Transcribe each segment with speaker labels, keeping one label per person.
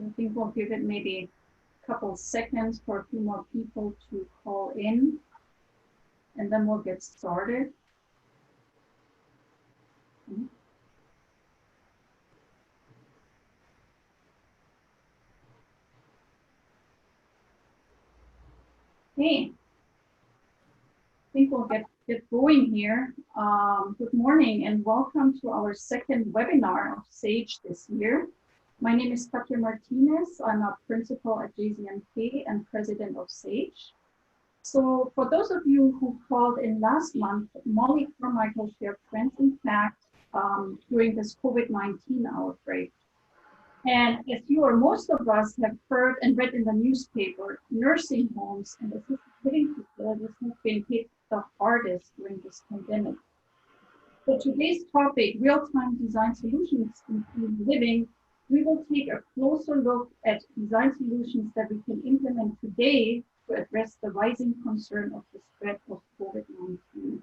Speaker 1: I think we'll give it maybe a couple seconds for a few more people to call in, and then we'll get started. Hey, I think we'll get going here. Good morning and welcome to our second webinar of SAGE this year. My name is Katja Martinez. I'm a principal at JZMK and president of SAGE. So for those of you who called in last month, Molly Carmichael shared trends in fact during this COVID-19 outbreak. And as you or most of us have heard and read in the newspaper, nursing homes and assisted living facilities have been hit the hardest during this pandemic. For today's topic, real-time design solutions in senior living, we will take a closer look at design solutions that we can implement today to address the rising concern of the spread of COVID-19.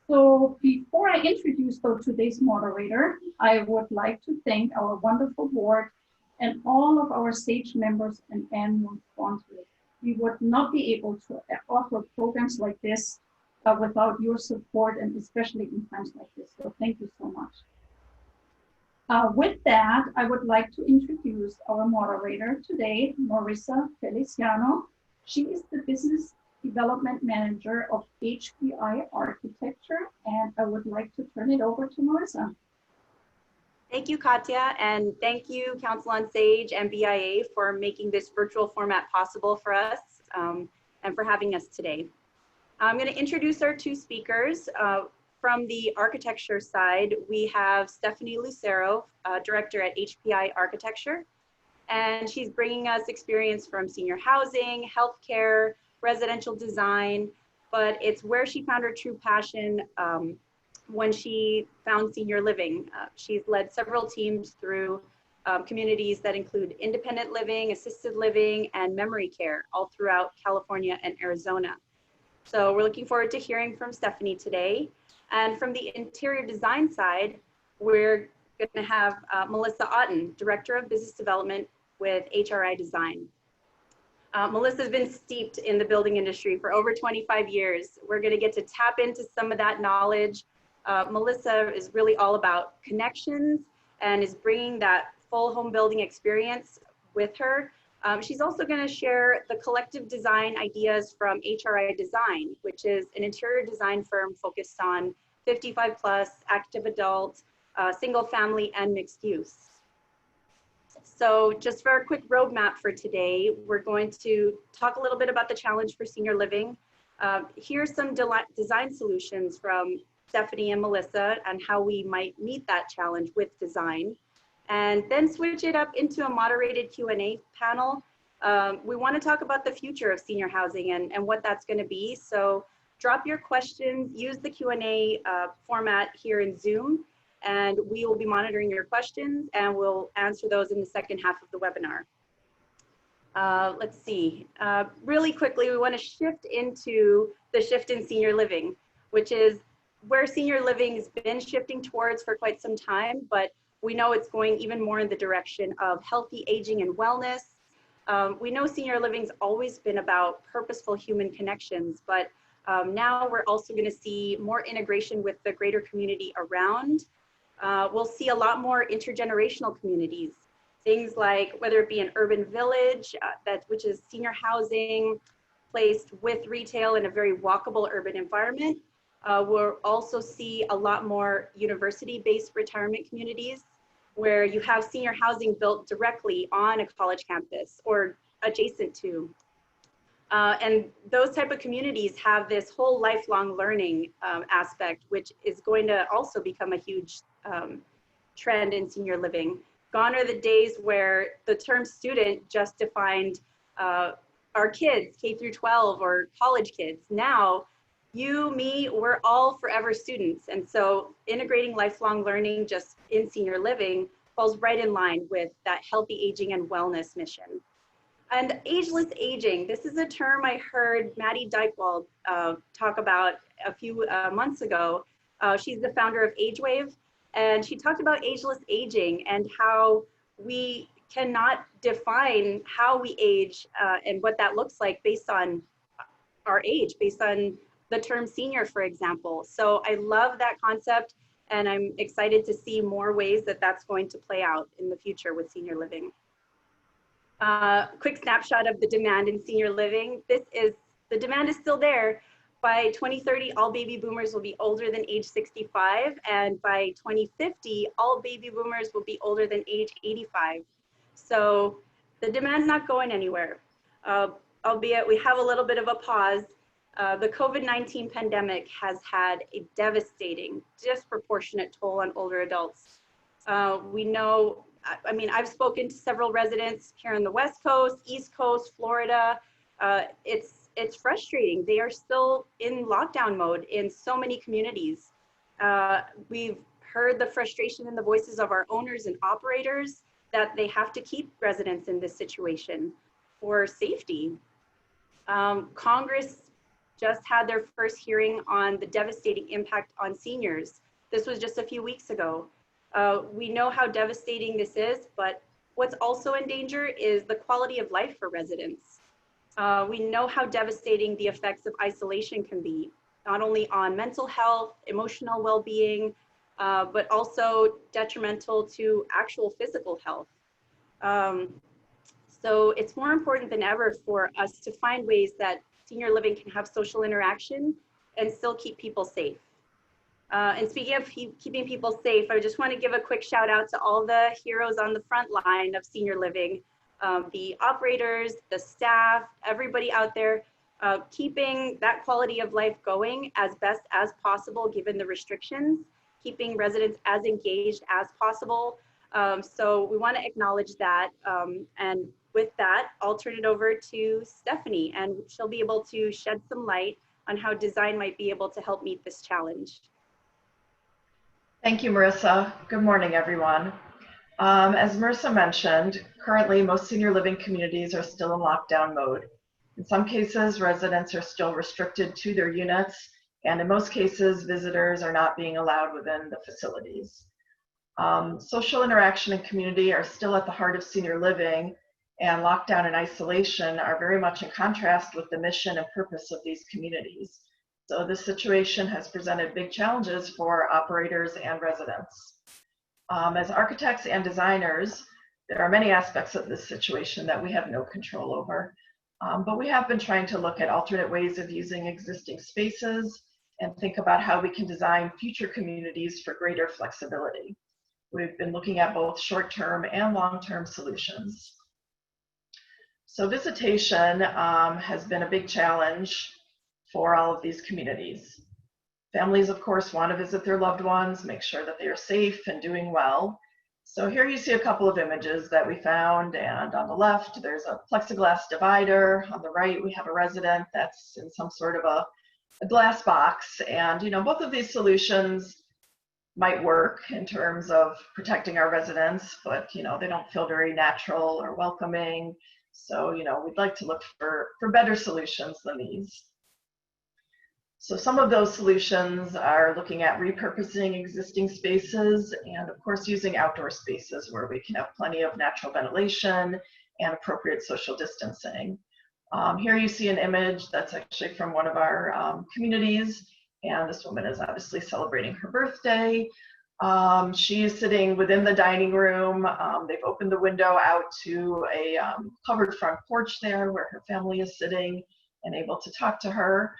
Speaker 1: So before I introduce today's moderator, I would like to thank our wonderful board and all of our SAGE members and annual sponsors. We would not be able to offer programs like this without your support, and especially in times like this. So thank you so much. With that, I would like to introduce our moderator today, Marissa Feliciano. She is the Business Development Manager of HPI Architecture, and I would like to turn it over to Marissa.
Speaker 2: Thank you, Katja, and thank you, Council on SAGE and BIA for making this virtual format possible for us and for having us today. I'm going to introduce our two speakers. From the architecture side, we have Stephanie Lucero, Director at HPI Architecture, and she's bringing us experience from senior housing, healthcare, residential design, but it's where she found her true passion when she found senior living. She's led several teams through communities that include independent living, assisted living, and memory care all throughout California and Arizona. So we're looking forward to hearing from Stephanie today. And from the interior design side, we're going to have Melissa Otten, Director of Business Development with HRI Design. Melissa's been steeped in the building industry for over 25 years. We're going to get to tap into some of that knowledge. Melissa is really all about connections and is bringing that full home building experience with her. She's also going to share the collective design ideas from HRI Design, which is an interior design firm focused on 55 plus, active adult, single family, and mixed use. So just for a quick roadmap for today, we're going to talk a little bit about the challenge for senior living. Here's some design solutions from Stephanie and Melissa and how we might meet that challenge with design. And then switch it up into a moderated Q&A panel. We want to talk about the future of senior housing and what that's going to be. So drop your questions, use the Q&A format here in Zoom, and we will be monitoring your questions and we'll answer those in the second half of the webinar. Let's see, really quickly, we want to shift into the shift in senior living, which is where senior living has been shifting towards for quite some time, but we know it's going even more in the direction of healthy aging and wellness. We know senior living's always been about purposeful human connections, but now we're also going to see more integration with the greater community around. We'll see a lot more intergenerational communities, things like whether it be an urban village, which is senior housing placed with retail in a very walkable urban environment. We'll also see a lot more university-based retirement communities where you have senior housing built directly on a college campus or adjacent to. And those type of communities have this whole lifelong learning aspect, which is going to also become a huge trend in senior living. Gone are the days where the term student just defined our kids, K through 12 or college kids. Now, you, me, we're all forever students. And so integrating lifelong learning just in senior living falls right in line with that healthy aging and wellness mission. And ageless aging, this is a term I heard Maddie Dykewald talk about a few months ago. She's the founder of AgeWave, and she talked about ageless aging and how we cannot define how we age and what that looks like based on our age, based on the term senior, for example. So I love that concept, and I'm excited to see more ways that that's going to play out in the future with senior living. Quick snapshot of the demand in senior living. The demand is still there. By 2030, all baby boomers will be older than age 65, and by 2050, all baby boomers will be older than age 85. So the demand's not going anywhere, albeit we have a little bit of a pause. The COVID-19 pandemic has had a devastating, disproportionate toll on older adults. We know, I mean, I've spoken to several residents here on the West Coast, East Coast, Florida. It's frustrating. They are still in lockdown mode in so many communities. We've heard the frustration in the voices of our owners and operators that they have to keep residents in this situation for safety. Congress just had their first hearing on the devastating impact on seniors. This was just a few weeks ago. We know how devastating this is, but what's also in danger is the quality of life for residents. We know how devastating the effects of isolation can be, not only on mental health, emotional well-being, but also detrimental to actual physical health. So it's more important than ever for us to find ways that senior living can have social interaction and still keep people safe. And speaking of keeping people safe, I just want to give a quick shout out to all the heroes on the front line of senior living, the operators, the staff, everybody out there, keeping that quality of life going as best as possible given the restrictions, keeping residents as engaged as possible. So we want to acknowledge that. And with that, I'll turn it over to Stephanie, and she'll be able to shed some light on how design might be able to help meet this challenge.
Speaker 3: Thank you, Marissa. Good morning, everyone. As Marissa mentioned, currently most senior living communities are still in lockdown mode. In some cases, residents are still restricted to their units, and in most cases, visitors are not being allowed within the facilities. Social interaction and community are still at the heart of senior living, and lockdown and isolation are very much in contrast with the mission and purpose of these communities. So this situation has presented big challenges for operators and residents. As architects and designers, there are many aspects of this situation that we have no control over, but we have been trying to look at alternate ways of using existing spaces and think about how we can design future communities for greater flexibility. We've been looking at both short-term and long-term solutions. So visitation has been a big challenge for all of these communities. Families, of course, want to visit their loved ones, make sure that they are safe and doing well. So here you see a couple of images that we found, and on the left, there's a plexiglass divider. On the right, we have a resident that's in some sort of a glass box. And, both of these solutions might work in terms of protecting our residents, but, they don't feel very natural or welcoming. So, we'd like to look for better solutions than these. So some of those solutions are looking at repurposing existing spaces and, of course, using outdoor spaces where we can have plenty of natural ventilation and appropriate social distancing. Here you see an image that's actually from one of our communities, and this woman is obviously celebrating her birthday. She is sitting within the dining room. They've opened the window out to a covered front porch there where her family is sitting and able to talk to her.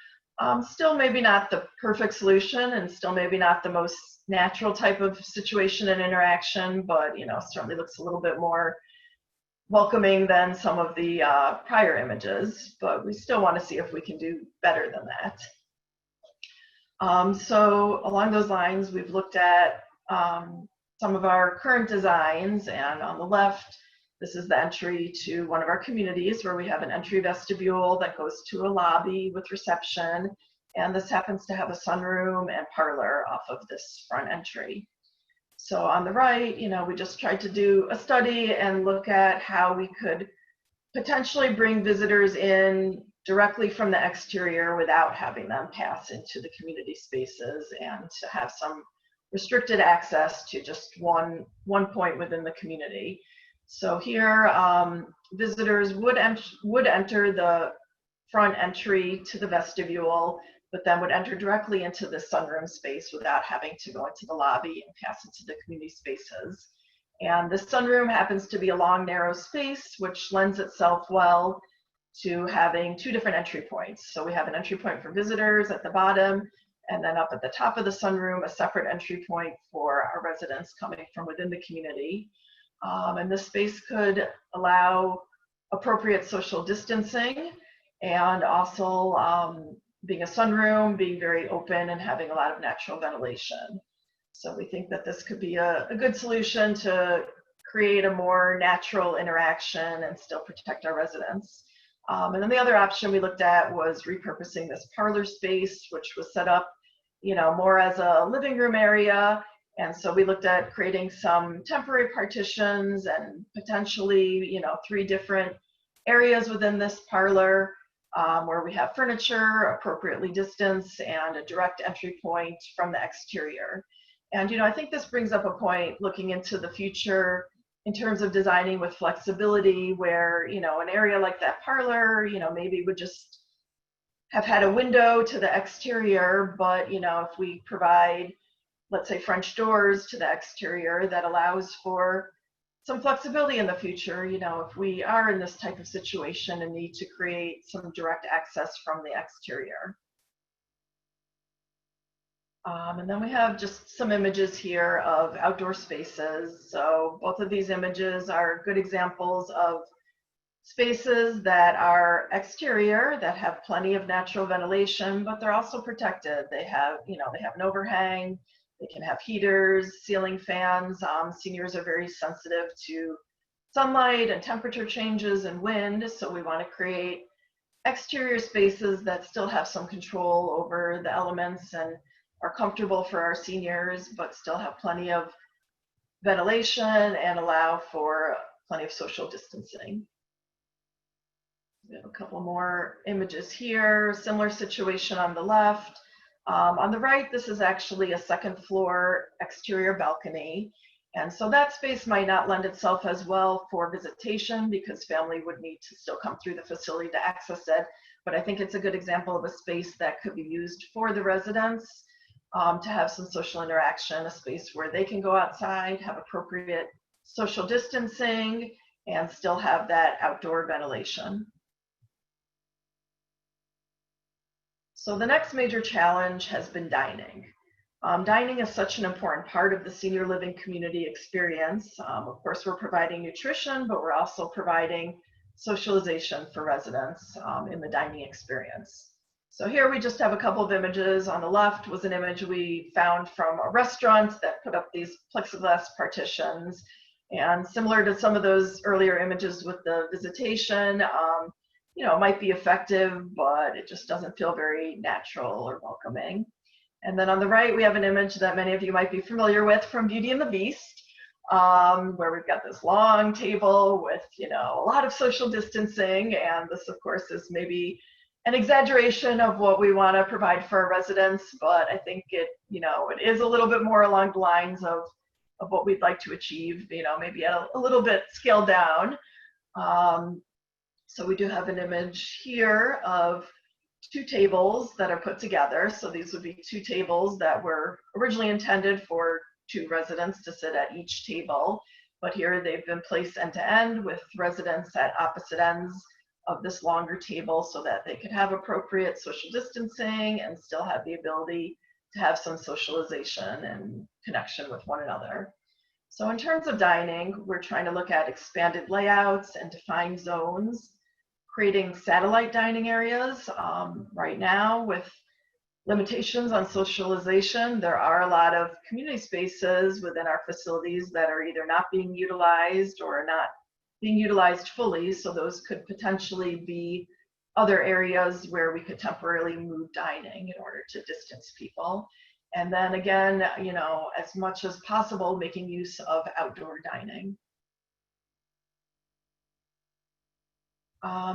Speaker 3: Still maybe not the perfect solution, and still maybe not the most natural type of situation and interaction, but certainly looks a little bit more welcoming than some of the prior images, but we still want to see if we can do better than that. So along those lines, we've looked at some of our current designs, and on the left, this is the entry to one of our communities where we have an entry vestibule that goes to a lobby with reception. And this happens to have a sunroom and parlor off of this front entry. So on the right, we just tried to do a study and look at how we could potentially bring visitors in directly from the exterior without having them pass into the community spaces, and to have some restricted access to just one point within the community. So here, visitors would enter the front entry to the vestibule, but then would enter directly into the sunroom space without having to go into the lobby and pass into the community spaces. And the sunroom happens to be a long, narrow space, which lends itself well to having two different entry points. So we have an entry point for visitors at the bottom, and then up at the top of the sunroom, a separate entry point for our residents coming from within the community. And this space could allow appropriate social distancing, and also being a sunroom, being very open and having a lot of natural ventilation. So we think that this could be a good solution to create a more natural interaction and still protect our residents. And then the other option we looked at was repurposing this parlor space, which was set up, more as a living room area. And so we looked at creating some temporary partitions and potentially, 3 different areas within this parlor where we have furniture appropriately distanced and a direct entry point from the exterior. And, I think this brings up a point looking into the future in terms of designing with flexibility where, an area like that parlor, maybe would just have had a window to the exterior, but, if we provide, let's say, French doors to the exterior, that allows for some flexibility in the future, if we are in this type of situation and need to create some direct access from the exterior. And then we have just some images here of outdoor spaces. So both of these images are good examples of spaces that are exterior, that have plenty of natural ventilation, but they're also protected. They have, they have an overhang. They can have heaters, ceiling fans. Seniors are very sensitive to sunlight and temperature changes and wind. So we want to create exterior spaces that still have some control over the elements and are comfortable for our seniors, but still have plenty of ventilation and allow for plenty of social distancing. We have a couple more images here. Similar situation on the left. On the right, this is actually a 2nd floor exterior balcony. And so that space might not lend itself as well for visitation because family would need to still come through the facility to access it. But I think it's a good example of a space that could be used for the residents to have some social interaction, a space where they can go outside, have appropriate social distancing, and still have that outdoor ventilation. So the next major challenge has been dining. Dining is such an important part of the senior living community experience. Of course, we're providing nutrition, but we're also providing socialization for residents in the dining experience. So here we just have a couple of images. On the left was an image we found from a restaurant that put up these plexiglass partitions. And similar to some of those earlier images with the visitation, it might be effective, but it just doesn't feel very natural or welcoming. And then on the right, we have an image that many of you might be familiar with from Beauty and the Beast, where we've got this long table with, a lot of social distancing. And this, of course, is maybe an exaggeration of what we want to provide for our residents, but I think it is a little bit more along the lines of what we'd like to achieve, maybe at a little bit scaled down. So we do have an image here of 2 tables that are put together. So these would be 2 tables that were originally intended for 2 residents to sit at each table, but here they've been placed end to end with residents at opposite ends of this longer table so that they could have appropriate social distancing and still have the ability to have some socialization and connection with one another. So in terms of dining, we're trying to look at expanded layouts and defined zones, creating satellite dining areas. Right now, with limitations on socialization, there are a lot of community spaces within our facilities that are either not being utilized or not being utilized fully. So those could potentially be other areas where we could temporarily move dining in order to distance people. And then again, as much as possible, making use of outdoor dining.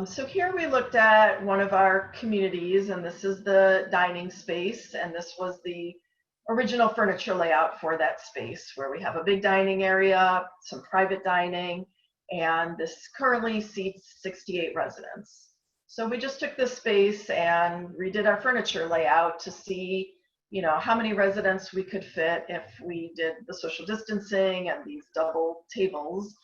Speaker 3: So here we looked at one of our communities, and this is the dining space, and this was the original furniture layout for that space, where we have a big dining area, some private dining, and this currently seats 68 residents. So we just took this space and redid our furniture layout to see, how many residents we could fit if we did the social distancing and these double tables,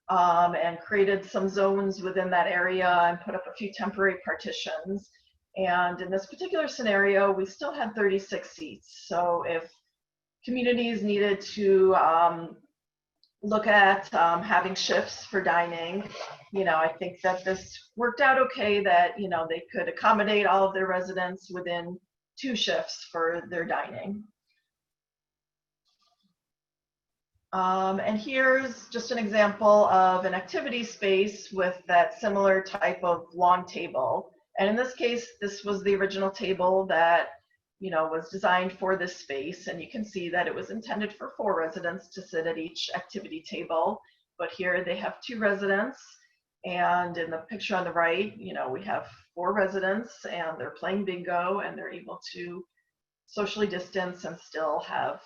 Speaker 3: and created some zones within that area and put up a few temporary partitions. And in this particular scenario, we still had 36 seats. So if communities needed to look at having shifts for dining, I think that this worked out okay, that, they could accommodate all of their residents within 2 shifts for their dining. And here's just an example of an activity space with that similar type of long table. And in this case, this was the original table that, was designed for this space. And you can see that it was intended for 4 residents to sit at each activity table. But here they have 2 residents. And in the picture on the right, we have 4 residents and they're playing bingo and they're able to socially distance and still have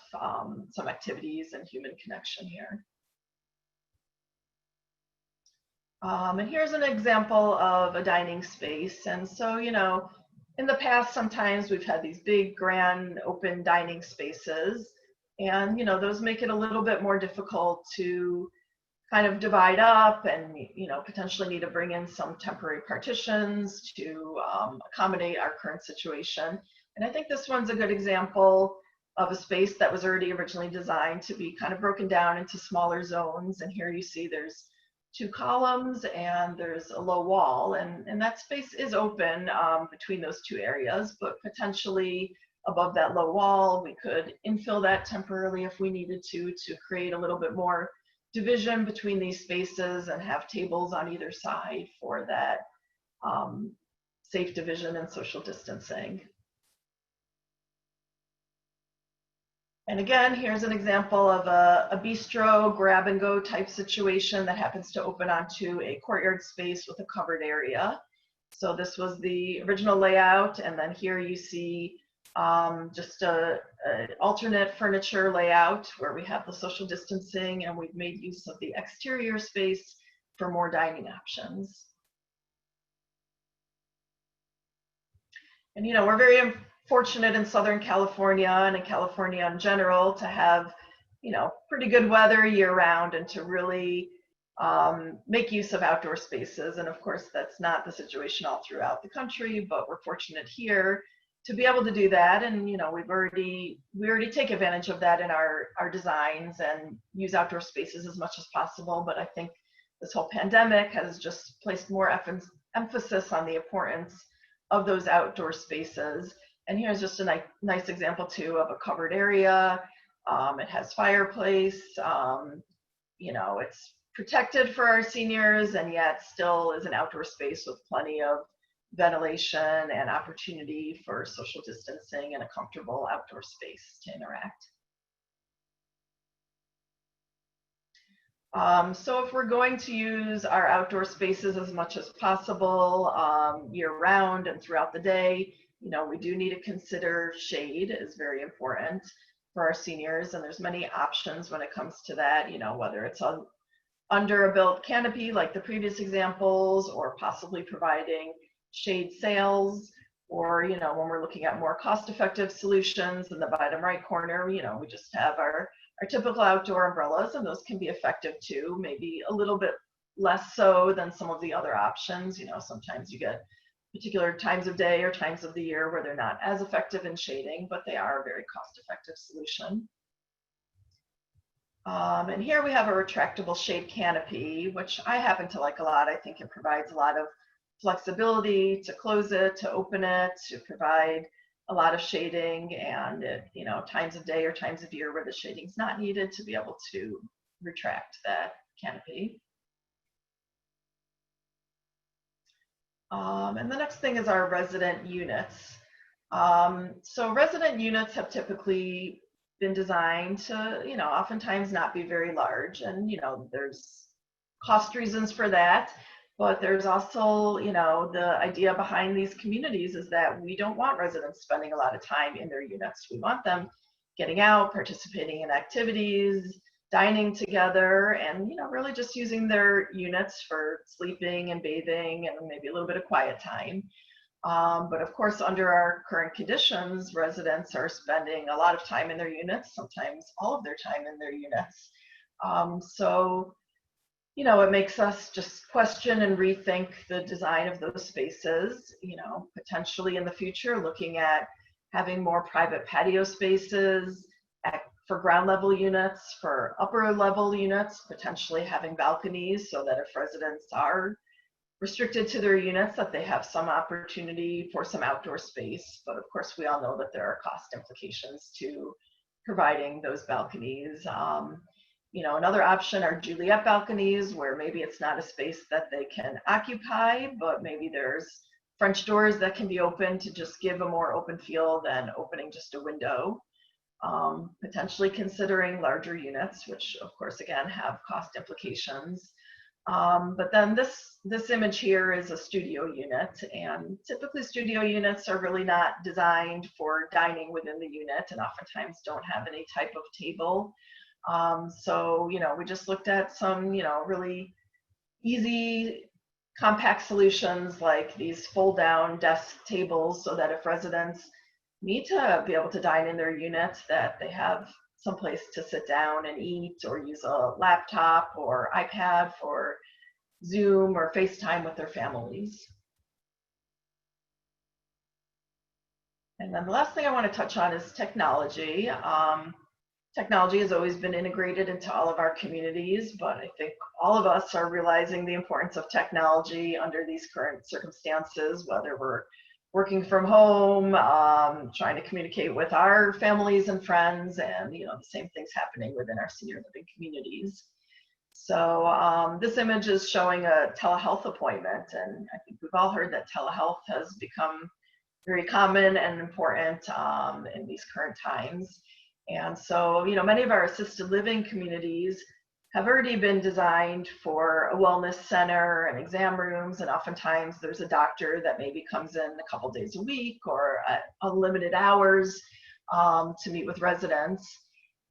Speaker 3: some activities and human connection here. And here's an example of a dining space. And so, in the past, sometimes we've had these big, grand, open dining spaces. And, those make it a little bit more difficult to kind of divide up and, potentially need to bring in some temporary partitions to accommodate our current situation. And I think this one's a good example of a space that was already originally designed to be kind of broken down into smaller zones. And here you see there's 2 columns and there's a low wall, and that space is open between those 2 areas, but potentially above that low wall, we could infill that temporarily if we needed to create a little bit more division between these spaces and have tables on either side for that safe division and social distancing. And again, here's an example of a bistro grab and go type situation that happens to open onto a courtyard space with a covered area. So this was the original layout, and then here you see just an alternate furniture layout where we have the social distancing, and we've made use of the exterior space for more dining options. And we're very fortunate in Southern California and in California in general to have, pretty good weather year round and to really make use of outdoor spaces. And of course, that's not the situation all throughout the country, but we're fortunate here to be able to do that. And, we already take advantage of that in our designs and use outdoor spaces as much as possible. But I think this whole pandemic has just placed more emphasis on the importance of those outdoor spaces. And here's just a nice example too of a covered area. It has fireplace, it's protected for our seniors and yet still is an outdoor space with plenty of ventilation and opportunity for social distancing and a comfortable outdoor space to interact. So if we're going to use our outdoor spaces as much as possible year round and throughout the day, we do need to consider shade is very important for our seniors, and there's many options when it comes to that, whether it's under a built canopy like the previous examples, or possibly providing shade sails, or, when we're looking at more cost-effective solutions in the bottom right corner, we just have our typical outdoor umbrellas, and those can be effective too, maybe a little bit less so than some of the other options. Sometimes you get particular times of day or times of the year where they're not as effective in shading, but they are a very cost-effective solution. And here we have a retractable shade canopy, which I happen to like a lot. I think it provides a lot of flexibility to close it, to open it, to provide a lot of shading, and times of day or times of year where the shading is not needed, to be able to retract that canopy. And the next thing is our resident units. So resident units have typically been designed to, oftentimes not be very large, and there's cost reasons for that. But there's also, the idea behind these communities is that we don't want residents spending a lot of time in their units. We want them getting out, participating in activities, dining together and, really just using their units for sleeping and bathing and maybe a little bit of quiet time. But of course, under our current conditions, residents are spending a lot of time in their units, sometimes all of their time in their units. So, it makes us just question and rethink the design of those spaces, potentially in the future, looking at having more private patio spaces for ground level units, for upper level units, potentially having balconies so that if residents are restricted to their units, that they have some opportunity for some outdoor space. But of course, we all know that there are cost implications to providing those balconies. Another option are Juliet balconies, where maybe it's not a space that they can occupy, but maybe there's French doors that can be opened to just give a more open feel than opening just a window. Potentially considering larger units, which of course, again, have cost implications. But then this image here is a studio unit, and typically studio units are really not designed for dining within the unit and oftentimes don't have any type of table. So, we just looked at some, really easy compact solutions like these fold down desk tables so that if residents need to be able to dine in their units, that they have someplace to sit down and eat or use a laptop or iPad for Zoom or FaceTime with their families. And then the last thing I want to touch on is technology. Technology has always been integrated into all of our communities, but I think all of us are realizing the importance of technology under these current circumstances, whether we're working from home, trying to communicate with our families and friends, and the same things happening within our senior living communities. So this image is showing a telehealth appointment, and I think we've all heard that telehealth has become very common and important in these current times. And so, many of our assisted living communities have already been designed for a wellness center and exam rooms, and oftentimes there's a doctor that maybe comes in a couple days a week or at unlimited hours to meet with residents.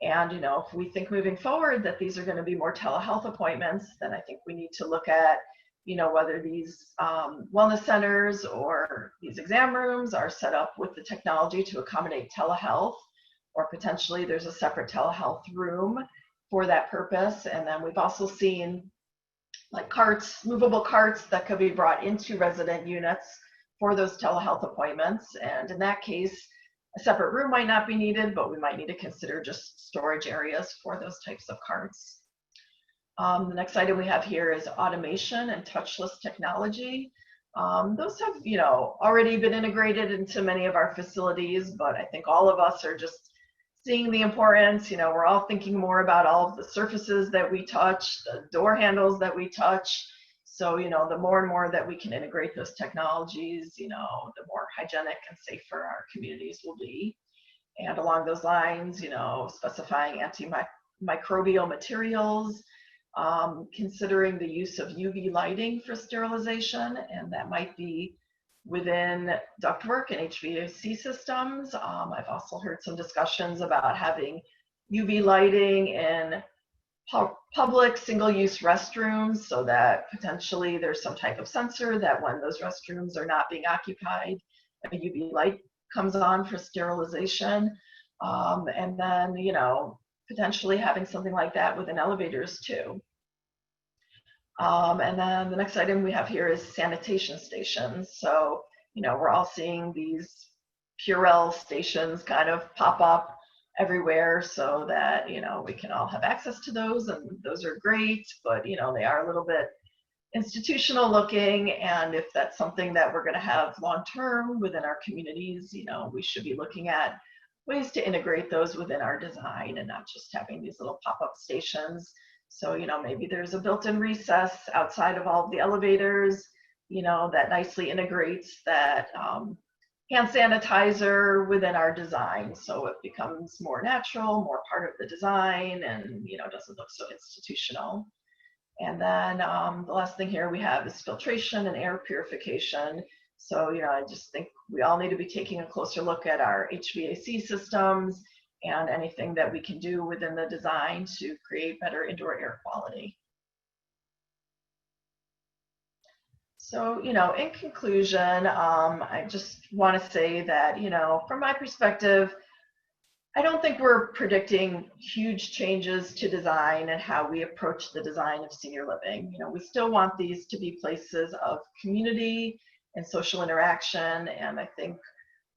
Speaker 3: And, if we think moving forward that these are going to be more telehealth appointments, then I think we need to look at, whether these wellness centers or these exam rooms are set up with the technology to accommodate telehealth, or potentially there's a separate telehealth room for that purpose. And then we've also seen like carts, movable carts that could be brought into resident units for those telehealth appointments. And in that case, a separate room might not be needed, but we might need to consider just storage areas for those types of carts. The next item we have here is automation and touchless technology. Those have, already been integrated into many of our facilities, but I think all of us are just seeing the importance. We're all thinking more about all of the surfaces that we touch, the door handles that we touch. So, the more and more that we can integrate those technologies, the more hygienic and safer our communities will be. And along those lines, specifying antimicrobial materials, considering the use of UV lighting for sterilization, and that might be within ductwork and HVAC systems. I've also heard some discussions about having UV lighting in public single-use restrooms so that potentially there's some type of sensor that when those restrooms are not being occupied, a UV light comes on for sterilization. And then, potentially having something like that within elevators too. And then the next item we have here is sanitation stations. So, we're all seeing these Purell stations kind of pop up everywhere so that, we can all have access to those, and those are great, but, they are a little bit institutional looking, and if that's something that we're going to have long-term within our communities, we should be looking at ways to integrate those within our design and not just having these little pop-up stations. So, maybe there's a built-in recess outside of all of the elevators, that nicely integrates that hand sanitizer within our design. So it becomes more natural, more part of the design, and, doesn't look so institutional. And then the last thing here we have is filtration and air purification. So, I just think we all need to be taking a closer look at our HVAC systems and anything that we can do within the design to create better indoor air quality. So, in conclusion, I just want to say that, from my perspective, I don't think we're predicting huge changes to design and how we approach the design of senior living. We still want these to be places of community and social interaction. And I think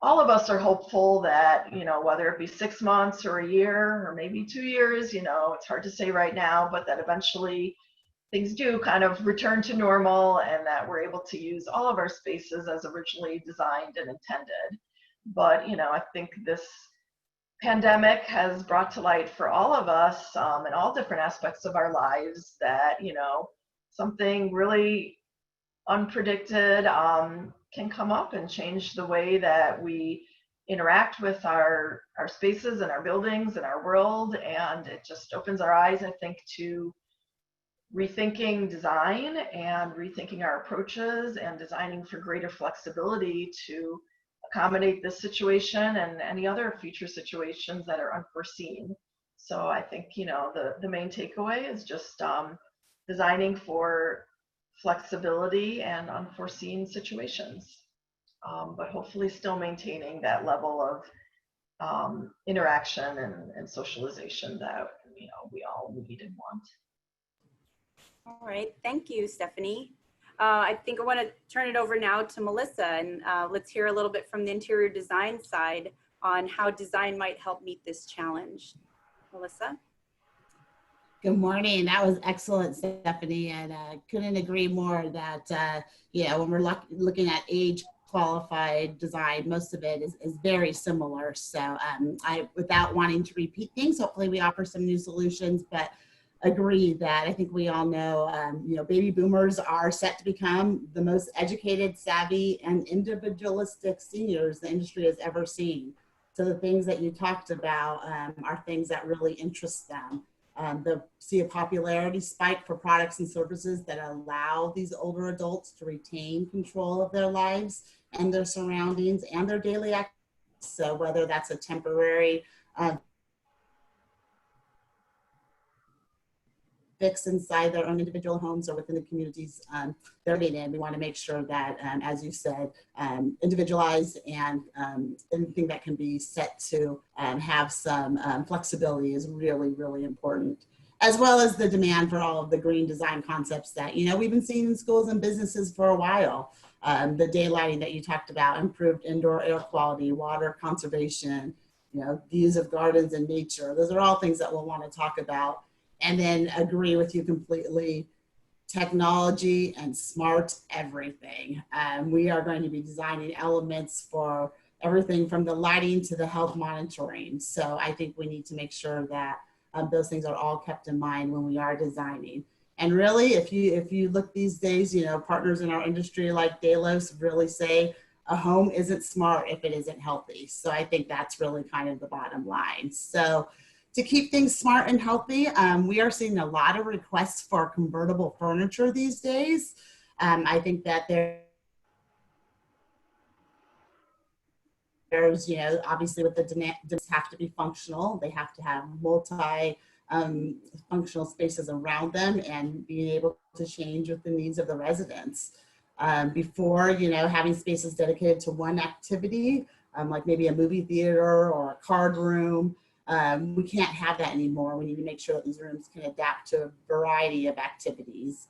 Speaker 3: all of us are hopeful that, whether it be 6 months or a year or maybe 2 years, it's hard to say right now, but that eventually things do kind of return to normal and that we're able to use all of our spaces as originally designed and intended. But, I think this pandemic has brought to light for all of us in all different aspects of our lives that, something really unpredicted can come up and change the way that we interact with our spaces and our buildings and our world. And it just opens our eyes, I think, to rethinking design and rethinking our approaches and designing for greater flexibility to accommodate this situation and any other future situations that are unforeseen. So I think, the main takeaway is just designing for flexibility and unforeseen situations, but hopefully still maintaining that level of interaction and socialization that, we all need and want.
Speaker 2: All right, thank you, Stephanie. I think I want to turn it over now to Melissa, and let's hear a little bit from the interior design side on how design might help meet this challenge. Melissa?
Speaker 4: Good morning. That was excellent, Stephanie, and couldn't agree more that, when we're looking at age qualified design, most of it is very similar. So without wanting to repeat things, hopefully we offer some new solutions, but agree that I think we all know, baby boomers are set to become the most educated, savvy, and individualistic seniors the industry has ever seen. So the things that you talked about are things that really interest them. They'll see a popularity spike for products and services that allow these older adults to retain control of their lives and their surroundings and their daily activities. So whether that's a temporary fix inside their own individual homes or within the communities they're living in, we want to make sure that, as you said, individualized and anything that can be set to have some flexibility is really, really important, as well as the demand for all of the green design concepts that, we've been seeing in schools and businesses for a while. The daylighting that you talked about, improved indoor air quality, water conservation, views of gardens and nature. Those are all things that we'll want to talk about. And then agree with you completely, technology and smart everything. We are going to be designing elements for everything from the lighting to the health monitoring. So I think we need to make sure that those things are all kept in mind when we are designing. And really, if you look these days, partners in our industry like Delos really say a home isn't smart if it isn't healthy. So I think that's really kind of the bottom line. So to keep things smart and healthy, we are seeing a lot of requests for convertible furniture these days. I think that there's, obviously with the demand, have to be functional. They have to have functional spaces around them and being able to change with the needs of the residents. Before, having spaces dedicated to one activity, like maybe a movie theater or a card room, we can't have that anymore. We need to make sure that these rooms can adapt to a variety of activities.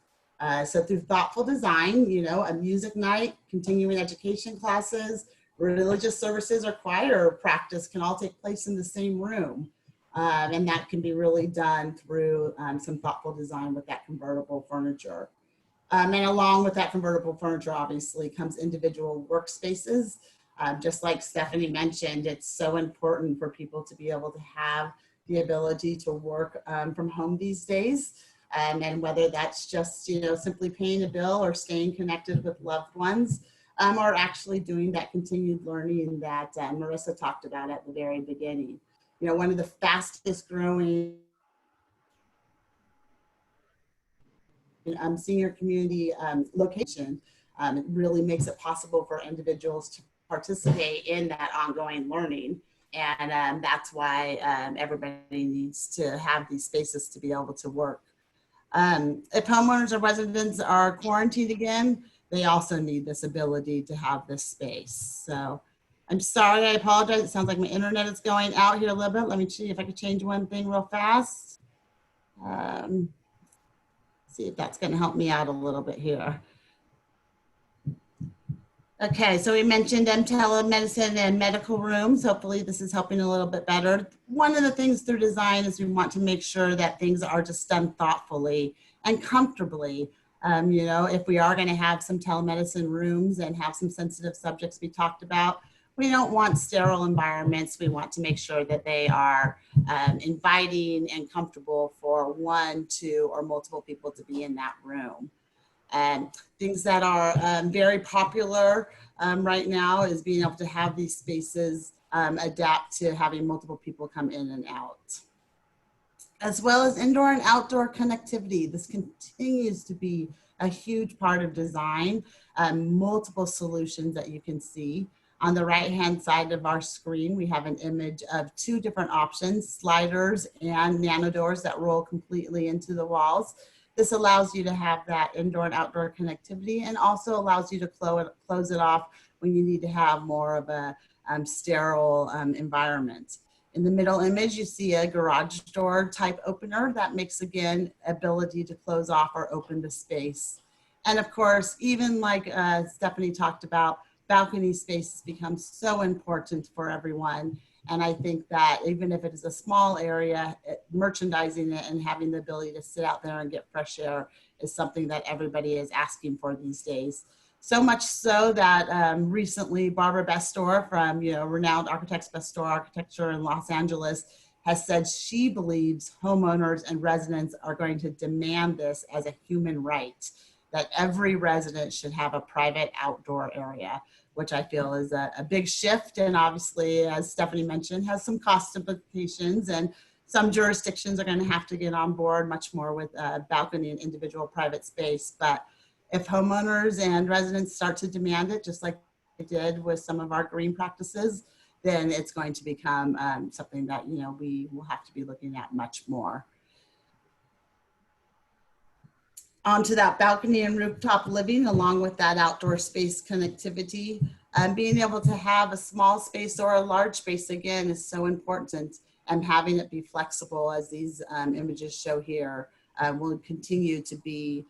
Speaker 4: So through thoughtful design, a music night, continuing education classes, religious services, or choir practice can all take place in the same room. And that can be really done through some thoughtful design with that convertible furniture. And along with that convertible furniture, obviously, comes individual workspaces. Just like Stephanie mentioned, it's so important for people to be able to have the ability to work from home these days. And whether that's just, simply paying a bill or staying connected with loved ones, or actually doing that continued learning that Marissa talked about at the very beginning. One of the fastest growing senior community location, it really makes it possible for individuals to participate in that ongoing learning. And that's why everybody needs to have these spaces to be able to work. If homeowners or residents are quarantined again, they also need this ability to have this space. So I'm sorry, I apologize. It sounds like my internet is going out here a little bit. Let me see if I can change one thing real fast. See if that's going to help me out a little bit here. Okay, so we mentioned telemedicine and medical rooms. Hopefully this is helping a little bit better. One of the things through design is we want to make sure that things are just done thoughtfully and comfortably. You know, if we are going to have some telemedicine rooms and have some sensitive subjects we talked about, we don't want sterile environments. We want to make sure that they are inviting and comfortable for one, two, or multiple people to be in that room. And things that are very popular right now is being able to have these spaces adapt to having multiple people come in and out. As well as indoor and outdoor connectivity. This continues to be a huge part of design, multiple solutions that you can see. On the right-hand side of our screen, we have an image of two different options, sliders and nano doors that roll completely into the walls. This allows you to have that indoor and outdoor connectivity and also allows you to close it off when you need to have more of a sterile environment. In the middle image, you see a garage door type opener that makes, again, ability to close off or open the space. And of course, even like Stephanie talked about, balcony spaces become so important for everyone. And I think that even if it is a small area, merchandising it and having the ability to sit out there and get fresh air is something that everybody is asking for these days. So much so that recently Barbara Bestor from renowned architects Bestor Architecture in Los Angeles has said she believes homeowners and residents are going to demand this as a human right, that every resident should have a private outdoor area, which I feel is a big shift. And obviously, as Stephanie mentioned, has some cost implications, and some jurisdictions are going to have to get on board much more with balcony and individual private space. But if homeowners and residents start to demand it, just like they did with some of our green practices, then it's going to become something that we will have to be looking at much more. Onto that balcony and rooftop living, along with that outdoor space connectivity. Being able to have a small space or a large space, again, is so important, and having it be flexible, as these images show here, will continue to be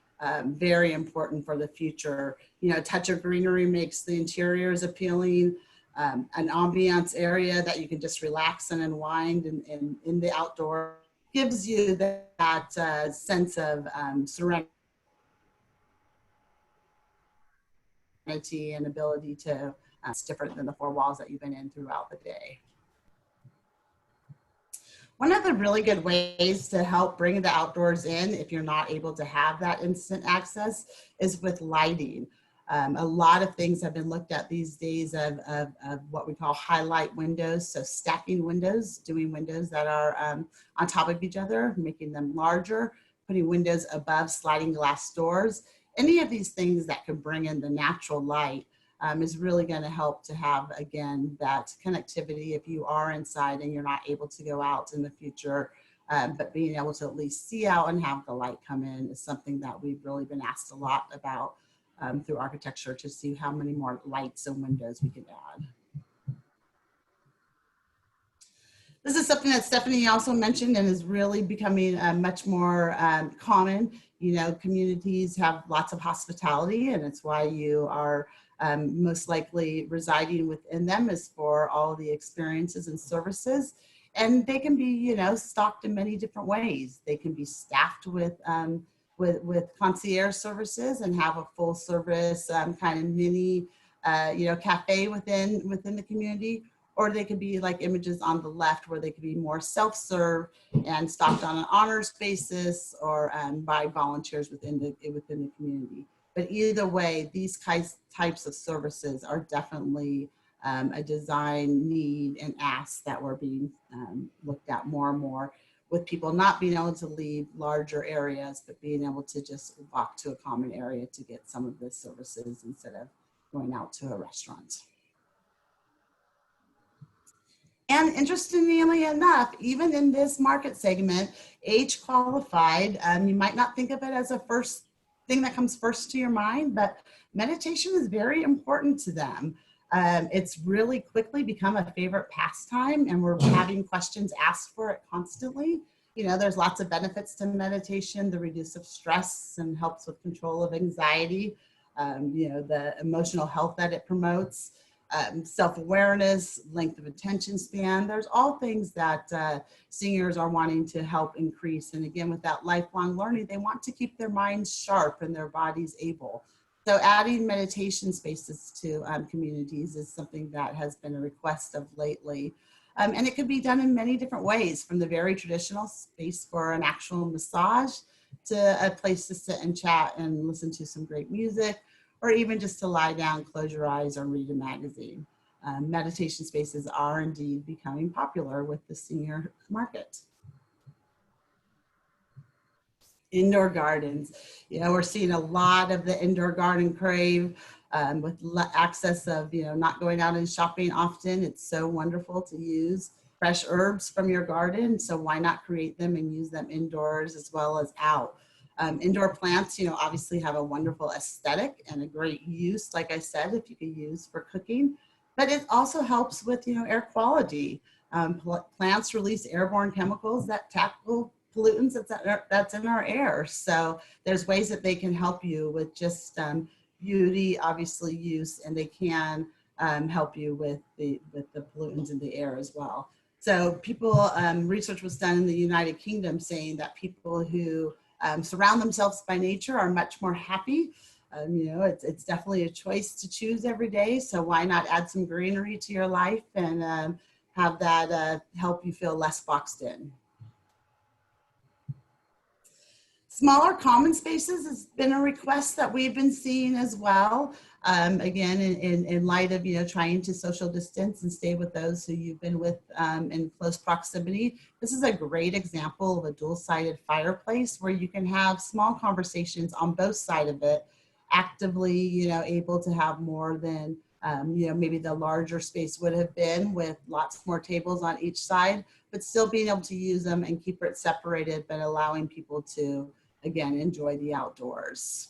Speaker 4: very important for the future. A touch of greenery makes the interiors appealing, an ambiance area that you can just relax and unwind in the outdoor gives you that sense of serenity and ability to, it's different than the four walls that you've been in throughout the day. One of the really good ways to help bring the outdoors in, if you're not able to have that instant access, is with lighting. A lot of things have been looked at these days of what we call highlight windows. So stacking windows, doing windows that are on top of each other, making them larger, putting windows above sliding glass doors. Any of these things that can bring in the natural light is really going to help to have, again, that connectivity if you are inside and you're not able to go out in the future. But being able to at least see out and have the light come in is something that we've really been asked a lot about through architecture, to see how many more lights and windows we can add. This is something that Stephanie also mentioned and is really becoming much more common. Communities have lots of hospitality, and it's why you are most likely residing within them, is for all the experiences and services. And they can be, stocked in many different ways. They can be staffed with concierge services and have a full service kind of mini, cafe within the community. Or they could be like images on the left, where they could be more self-serve and stocked on an honors basis, or by volunteers within the community. But either way, these types of services are definitely a design need and ask that we're being looked at more and more, with people not being able to leave larger areas, but being able to just walk to a common area to get some of the services instead of going out to a restaurant. And interestingly enough, even in this market segment, age qualified, you might not think of it as a first thing that comes first to your mind, but meditation is very important to them. It's really quickly become a favorite pastime, and we're having questions asked for it constantly. You know, there's lots of benefits to meditation, the reduce of stress and helps with control of anxiety, you know, the emotional health that it promotes, self-awareness, length of attention span. There's all things that seniors are wanting to help increase. And again, with that lifelong learning, they want to keep their minds sharp and their bodies able. So adding meditation spaces to communities is something that has been a request of lately. And it could be done in many different ways, from the very traditional space for an actual massage to a place to sit and chat and listen to some great music, or even just to lie down, close your eyes, or read a magazine. Meditation spaces are indeed becoming popular with the senior market. Indoor gardens. You know, we're seeing a lot of the indoor garden crave with access of, you know, not going out and shopping often. It's so wonderful to use fresh herbs from your garden. So why not create them and use them indoors as well as out? Indoor plants, you know, obviously have a wonderful aesthetic and a great use, like I said, if you could use for cooking, but it also helps with, you know, air quality. Plants release airborne chemicals that tackle pollutants that's in our air. So there's ways that they can help you with just beauty, obviously use, and they can help you with the pollutants in the air as well. So people, research was done in the United Kingdom saying that people who surround themselves by nature are much more happy. You know, it's definitely a choice to choose every day. So why not add some greenery to your life and have that help you feel less boxed in. Smaller common spaces has been a request that we've been seeing as well. Again, in light of, you know, trying to social distance and stay with those who you've been with in close proximity. This is a great example of a dual-sided fireplace where you can have small conversations on both sides of it, actively, you know, able to have more than, you know, maybe the larger space would have been with lots more tables on each side, but still being able to use them and keep it separated, but allowing people to, again, enjoy the outdoors.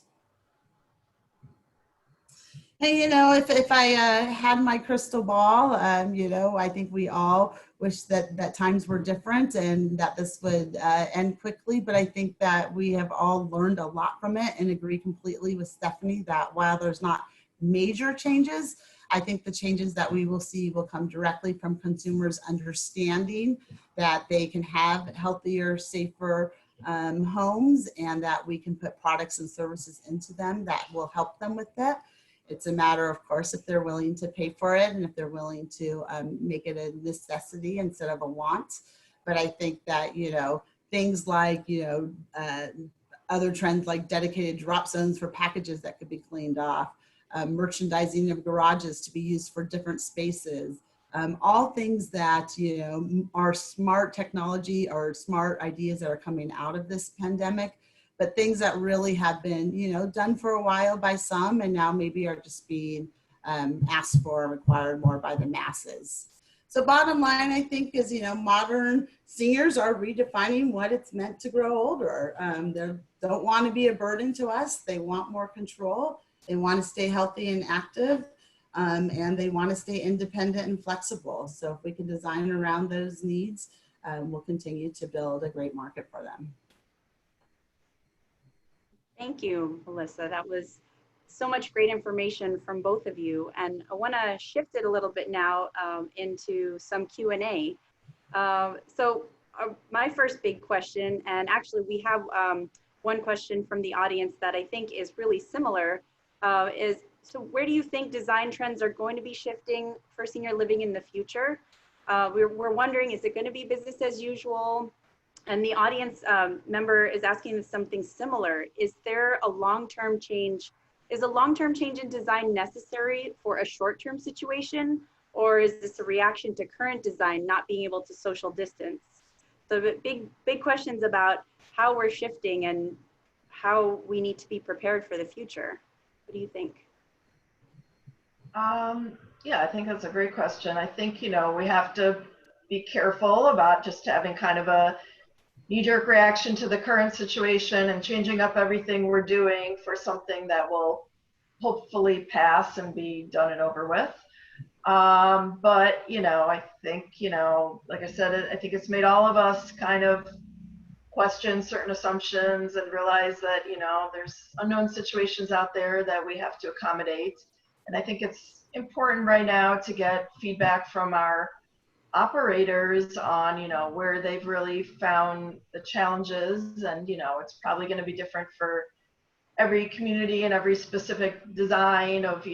Speaker 4: And, you know, if I had my crystal ball, you know, I think we all wish that times were different and that this would end quickly. But I think that we have all learned a lot from it and agree completely with Stephanie that while there's not major changes, I think the changes that we will see will come directly from consumers understanding that they can have healthier, safer homes, and that we can put products and services into them that will help them with that. It's a matter, of course, if they're willing to pay for it and if they're willing to make it a necessity instead of a want. But I think that, you know, things like, you know, other trends like dedicated drop zones for packages that could be cleaned off, merchandising of garages to be used for different spaces, all things that, you know, are smart technology or smart ideas that are coming out of this pandemic, but things that really have been, you know, done for a while by some and now maybe are just being asked for and required more by the masses. So bottom line, I think, is, you know, modern seniors are redefining what it's meant to grow older. They don't want to be a burden to us. They want more control. They want to stay healthy and active, and they want to stay independent and flexible. So if we can design around those needs, we'll continue to build a great market for them.
Speaker 2: Thank you, Melissa. That was so much great information from both of you. And I want to shift it a little bit now into some Q&A. My first big question, and actually we have one question from the audience that I think is really similar, is, so where do you think design trends are going to be shifting for senior living in the future? We're wondering, is it going to be business as usual? And the audience member is asking something similar. Is there a long-term change? Is a long-term change in design necessary for a short-term situation? Or is this a reaction to current design not being able to social distance? So big questions about how we're shifting and how we need to be prepared for the future. What do you think?
Speaker 3: Yeah, I think that's a great question. I think, you know, we have to be careful about just having kind of a knee-jerk reaction to the current situation and changing up everything we're doing for something that will hopefully pass and be done and over with. But, I think, like I said, I think it's made all of us kind of question certain assumptions and realize that, there's unknown situations out there that we have to accommodate. And I think it's important right now to get feedback from our operators on, where they've really found the challenges. And, it's probably going to be different for every community and every specific design of,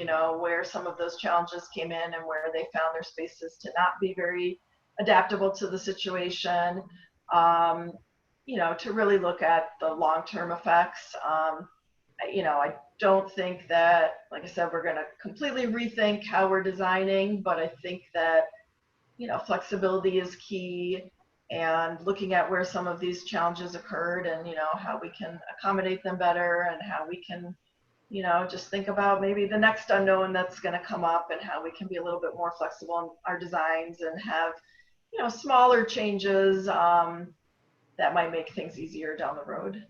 Speaker 3: where some of those challenges came in and where they found their spaces to not be very adaptable to the situation. To really look at the long-term effects. I don't think that, like I said, we're going to completely rethink how we're designing, but I think that, flexibility is key, and looking at where some of these challenges occurred and, how we can accommodate them better, and how we can, just think about maybe the next unknown that's going to come up and how we can be a little bit more flexible in our designs and have, smaller changes that might make things easier down the road.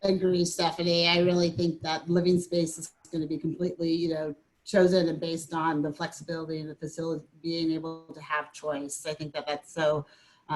Speaker 4: I agree, Stephanie. I really think that living space is going to be completely, chosen and based on the flexibility and the facility being able to have choice. I think that that's so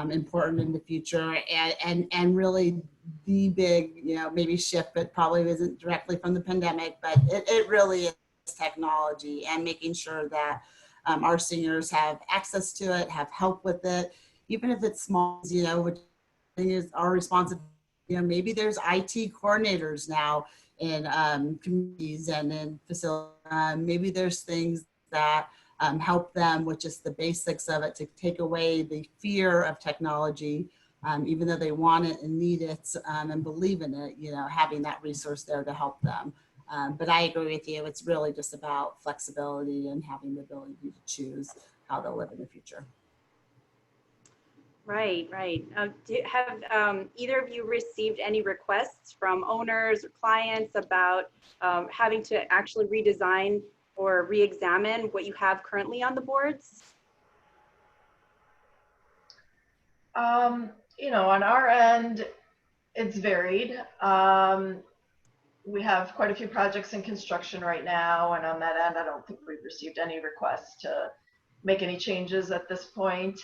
Speaker 4: important in the future, and really the big, maybe shift, but probably isn't directly from the pandemic, but it really is technology and making sure that our seniors have access to it, have help with it, even if it's small, which I think is our responsibility. Maybe there's IT coordinators now in communities and in facilities. Maybe there's things that help them with just the basics of it to take away the fear of technology, even though they want it and need it and believe in it, having that resource there to help them. But I agree with you. It's really just about flexibility and having the ability to choose how they'll live in the future.
Speaker 2: Right. Have either of you received any requests from owners or clients about having to actually redesign or re-examine what you have currently on the boards?
Speaker 3: On our end, it's varied. We have quite a few projects in construction right now, and on that end, I don't think we've received any requests to make any changes at this point.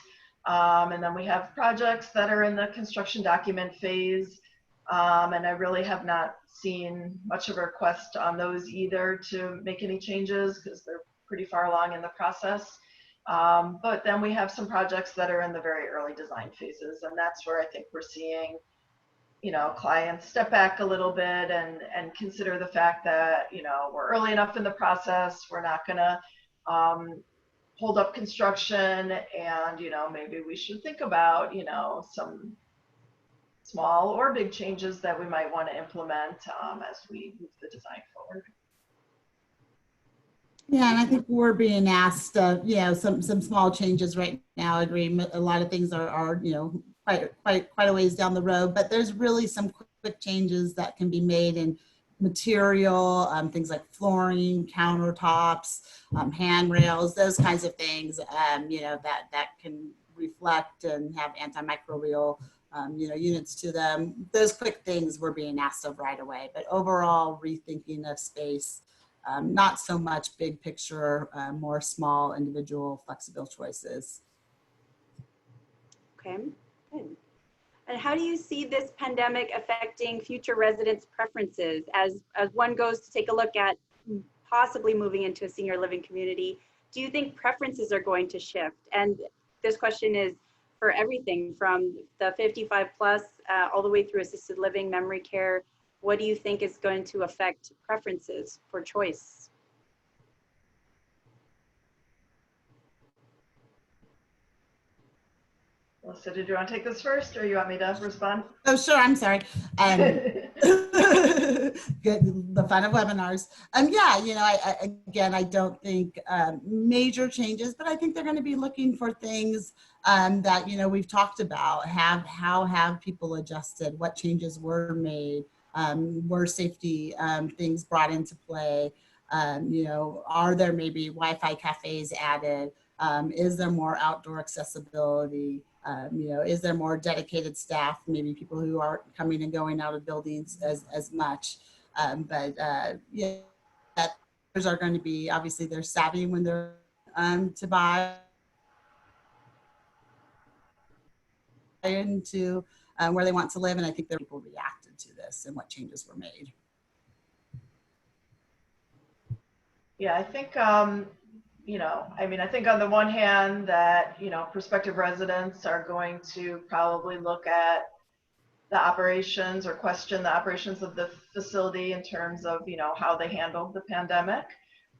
Speaker 3: And then we have projects that are in the construction document phase, and I really have not seen much of a request on those either to make any changes because they're pretty far along in the process. But then we have some projects that are in the very early design phases, and that's where I think we're seeing, clients step back a little bit and consider the fact that, we're early enough in the process, we're not going to hold up construction, and maybe we should think about some small or big changes that we might want to implement as we move the design forward.
Speaker 4: Yeah, and I think we're being asked, some small changes right now. I agree. A lot of things are quite a ways down the road, but there's really some quick changes that can be made in material, things like flooring, countertops, handrails, those kinds of things, that can reflect and have antimicrobial, units to them. Those quick things we're being asked of right away, but overall rethinking of space, not so much big picture, more small individual flexible choices.
Speaker 2: Okay, good. And how do you see this pandemic affecting future residents' preferences as one goes to take a look at possibly moving into a senior living community? Do you think preferences are going to shift? And this question is for everything from the 55 plus all the way through assisted living, memory care. What do you think is going to affect preferences for choice?
Speaker 3: Melissa, did you want to take this first, or you want me to respond?
Speaker 4: Oh, sure. I'm sorry. Good, the fun of webinars. I don't think major changes, but I think they're going to be looking for things that we've talked about. How have people adjusted? What changes were made? Were safety things brought into play? Are there maybe Wi-Fi cafes added? Is there more outdoor accessibility? Is there more dedicated staff, maybe people who aren't coming and going out of buildings as much? Yeah, that others are going to be, obviously they're savvy when they're to buy into where they want to live. And I think that people reacted to this and what changes were made.
Speaker 3: Yeah, I think, I think on the one hand that, prospective residents are going to probably look at the operations or question the operations of the facility in terms of, how they handled the pandemic,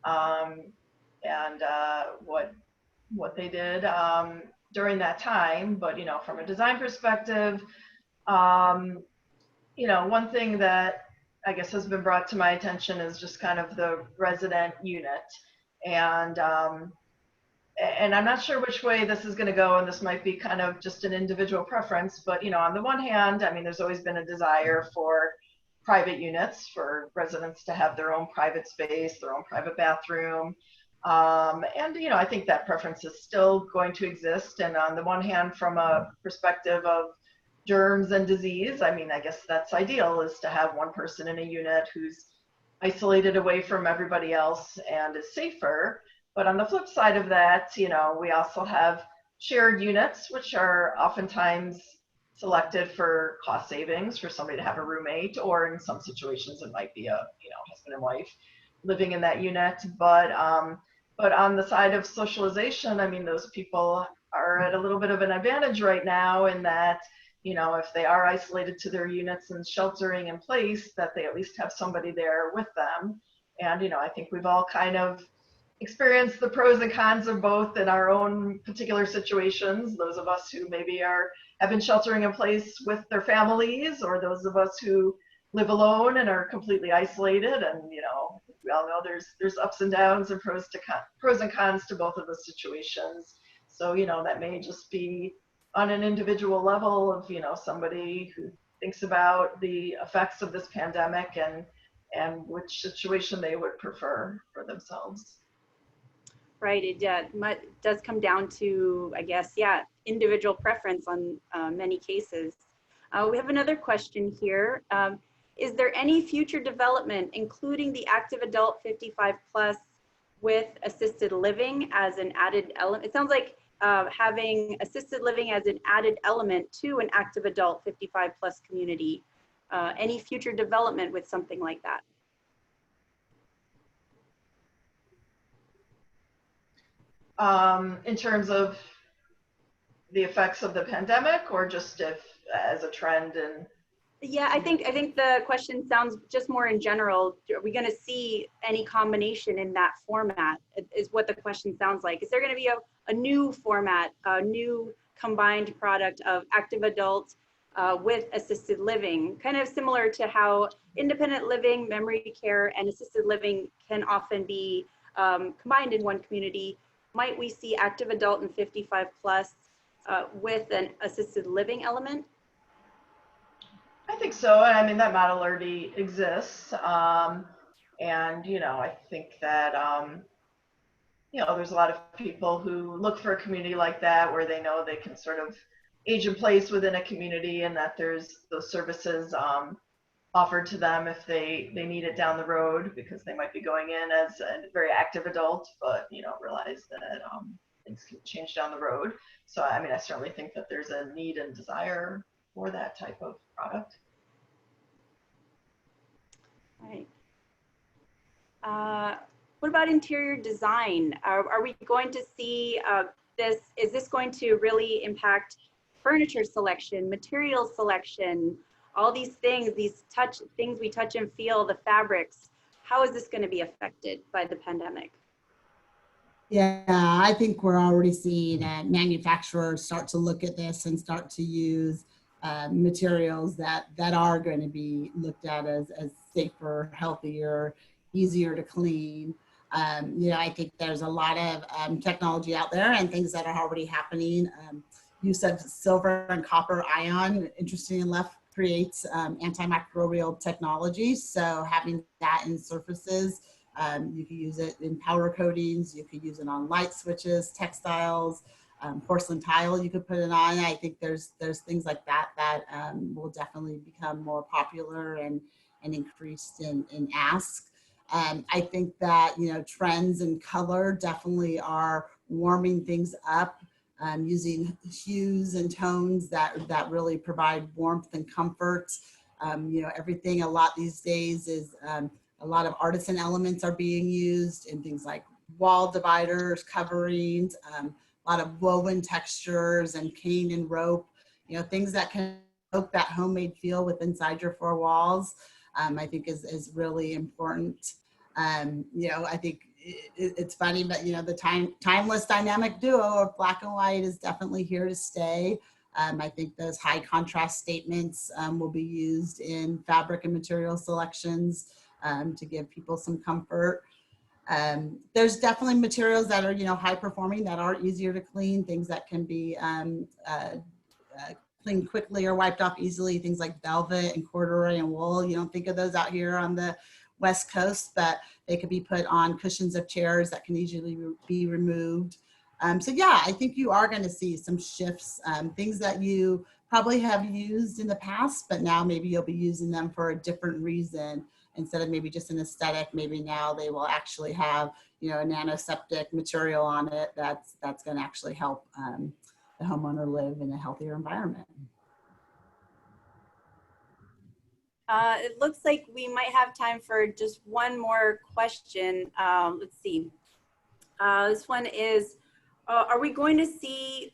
Speaker 3: and what they did during that time. But, from a design perspective, one thing that I guess has been brought to my attention is just kind of the resident unit. And I'm not sure which way this is going to go, and this might be kind of just an individual preference, but on the one hand, I mean, there's always been a desire for private units, for residents to have their own private space, their own private bathroom. And I think that preference is still going to exist. And on the one hand, from a perspective of germs and disease, I mean, I guess that's ideal, is to have one person in a unit who's isolated away from everybody else and is safer. But on the flip side of that, we also have shared units, which are oftentimes selected for cost savings for somebody to have a roommate, or in some situations it might be a husband and wife living in that unit. But on the side of socialization, I mean, those people are at a little bit of an advantage right now in that, if they are isolated to their units and sheltering in place, that they at least have somebody there with them. And I think we've all kind of experienced the pros and cons of both in our own particular situations. Those of us who maybe have been sheltering in place with their families, or those of us who live alone and are completely isolated. And we all know there's ups and downs and pros and cons to both of those situations. So that may just be on an individual level of somebody who thinks about the effects of this pandemic and which situation they would prefer for themselves.
Speaker 2: Right, it does come down to, I guess, individual preference on many cases. We have another question here. Is there any future development, including the active adult 55 plus with assisted living as an added element? It sounds like having assisted living as an added element to an active adult 55 plus community. Any future development with something like that?
Speaker 3: In terms of the effects of the pandemic, or just if as a trend? And
Speaker 2: yeah, I think the question sounds just more in general. Are we going to see any combination in that format is what the question sounds like. Is there going to be a new format, a new combined product of active adult with assisted living, kind of similar to how independent living, memory care, and assisted living can often be combined in one community? Might we see active adult and 55 plus with an assisted living element?
Speaker 3: I think so. I mean, that model already exists. And, I think that, there's a lot of people who look for a community like that where they know they can sort of age in place within a community, and that there's those services offered to them if they need it down the road, because they might be going in as a very active adult, but realize that things can change down the road. So I mean, I certainly think that there's a need and desire for that type of product.
Speaker 2: Right. What about interior design? Are we going to see this? Is this going to really impact furniture selection, material selection, all these things, these things we touch and feel, the fabrics? How is this going to be affected by the pandemic?
Speaker 4: Yeah, I think we're already seeing manufacturers start to look at this and start to use materials that are going to be looked at as safer, healthier, easier to clean. I think there's a lot of technology out there and things that are already happening. Use of silver and copper ion, interesting enough, creates antimicrobial technology. So having that in surfaces You could use it in powder coatings. You could use it on light switches, textiles, porcelain tile you could put it on. I think there's things like that that will definitely become more popular and increased in ask. I think that, you know, trends in color definitely are warming things up, using hues and tones that really provide warmth and comfort. You know, everything a lot these days is a lot of artisan elements are being used in things like wall dividers, coverings, a lot of woven textures and cane and rope, you know, things that can evoke that homemade feel with inside your four walls. I think is really important. You know, I think it's funny, but, you know, the timeless dynamic duo of black and white is definitely here to stay. I think those high contrast statements will be used in fabric and material selections to give people some comfort. There's definitely materials that are, you know, high performing that are easier to clean, things that can be cleaned quickly or wiped off easily, things like velvet and corduroy and wool. You don't think of those out here on the West Coast, but they could be put on cushions of chairs that can easily be removed. So yeah, I think you are going to see some shifts, things that you probably have used in the past, but now maybe you'll be using them for a different reason. Instead of maybe just an aesthetic, maybe now they will actually have, you know, a nanoseptic material on it that's going to actually help the homeowner live in a healthier environment.
Speaker 2: It looks like we might have time for just one more question. Let's see. This one is, are we going to see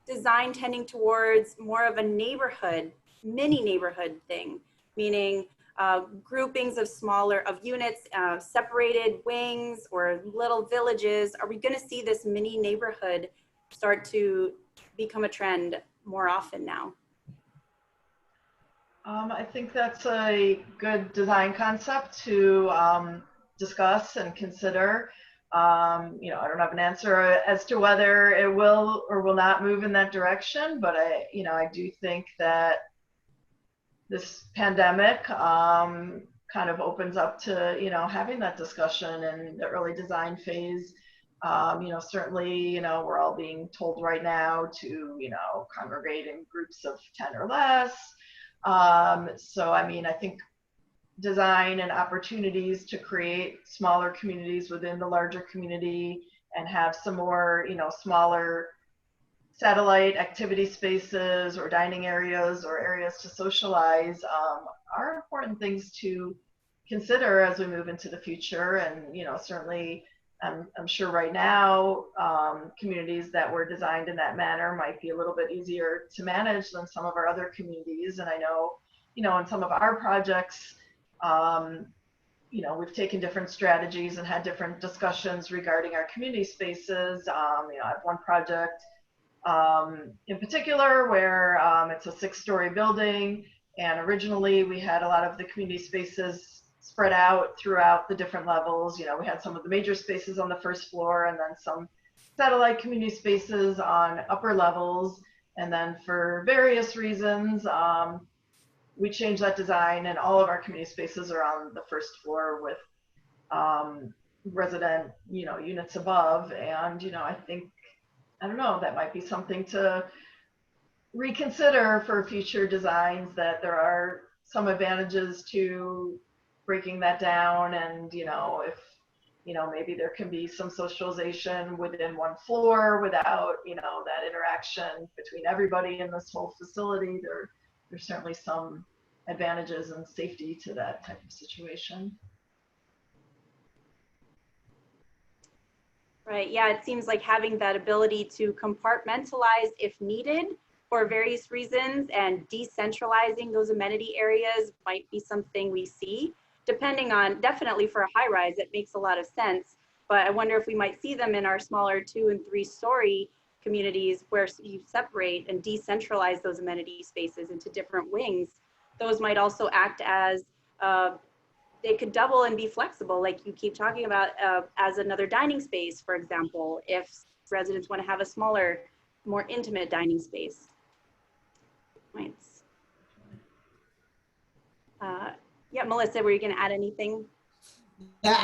Speaker 2: design tending towards more of a neighborhood, mini neighborhood thing, meaning groupings of units, separated wings or little villages? Are we going to see this mini neighborhood start to become a trend more often now?
Speaker 3: I think that's a good design concept to discuss and consider. You know, I don't have an answer as to whether it will or will not move in that direction, but I do think that this pandemic kind of opens up to, you know, having that discussion in the early design phase. You know, certainly, you know, we're all being told right now to, you know, congregate in groups of 10 or less. So, I mean, I think design and opportunities to create smaller communities within the larger community and have some more, you know, smaller satellite activity spaces or dining areas or areas to socialize are important things to consider as we move into the future. And, you know, certainly I'm sure right now communities that were designed in that manner might be a little bit easier to manage than some of our other communities. And I know, you know, in some of our projects, you know, we've taken different strategies and had different discussions regarding our community spaces. You know, I have one project in particular where it's a 6-story building, and originally we had a lot of the community spaces spread out throughout the different levels. You know, we had some of the major spaces on the first floor and then some satellite community spaces on upper levels. And then for various reasons, we changed that design and all of our community spaces are on the first floor with resident, you know, units above. And, you know, I think, I don't know, that might be something to reconsider for future designs, that there are some advantages to breaking that down. And, you know, if, you know, maybe there can be some socialization within one floor without, you know, that interaction between everybody in this whole facility, there's certainly some advantages and safety to that type of situation.
Speaker 2: Right, yeah, it seems like having that ability to compartmentalize if needed for various reasons and decentralizing those amenity areas might be something we see. Depending on, definitely for a high rise, it makes a lot of sense. But I wonder if we might see them in our smaller 2- and 3-story communities where you separate and decentralize those amenity spaces into different wings. Those might also act as, they could double and be flexible, like you keep talking about, as another dining space, for example, if residents want to have a smaller, more intimate dining space. Right. Yeah, Melissa, were you going to add anything?
Speaker 4: Yeah,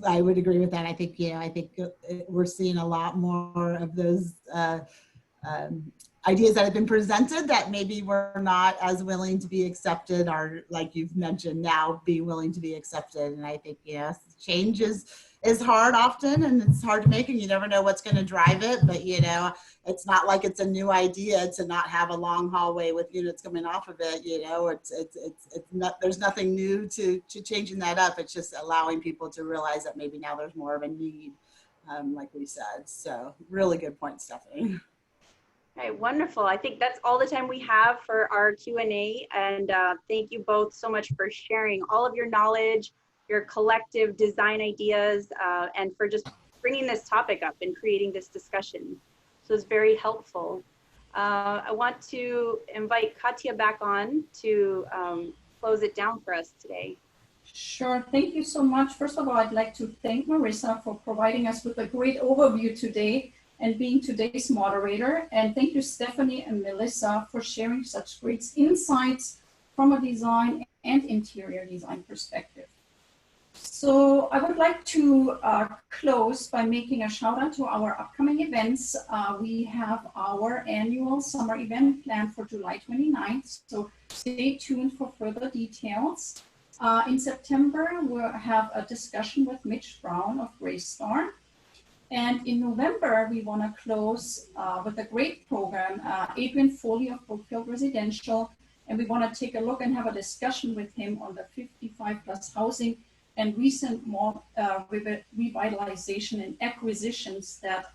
Speaker 4: I would agree with that. I think, I think we're seeing a lot more of those ideas that have been presented that maybe were not as willing to be accepted, or like you've mentioned, now be willing to be accepted. And I think, yes, change is hard often, and it's hard to make, and you never know what's going to drive it. But, it's not like it's a new idea to not have a long hallway with units coming off of it. It's not, there's nothing new to changing that up. It's just allowing people to realize that maybe now there's more of a need, like we said. So really good point, Stephanie.
Speaker 2: All right, wonderful. I think that's all the time we have for our Q&A. And thank you both so much for sharing all of your knowledge, your collective design ideas, and for just bringing this topic up and creating this discussion. So it's very helpful. I want to invite Katya back on to close it down for us today.
Speaker 1: Sure. Thank you so much. First of all, I'd like to thank Marissa for providing us with a great overview today and being today's moderator. And thank you, Stephanie and Melissa, for sharing such great insights from a design and interior design perspective. So I would like to close by making a shout out to our upcoming events. We have our annual summer event planned for July 29th. So stay tuned for further details. In September, we'll have a discussion with Mitch Brown of Graystar. And in November, we want to close with a great program, Adrian Foley of Brookfield Residential. And we want to take a look and have a discussion with him on the 55 plus housing and recent revitalization and acquisitions that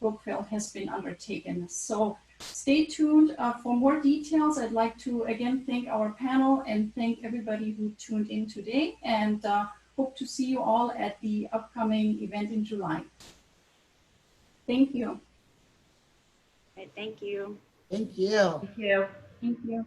Speaker 1: Brookfield has been undertaken. So stay tuned for more details. I'd like to again thank our panel and thank everybody who tuned in today, and hope to see you all at the upcoming event in July. Thank you.
Speaker 2: All right, thank you.
Speaker 4: Thank you.
Speaker 3: Thank you.
Speaker 1: Thank you.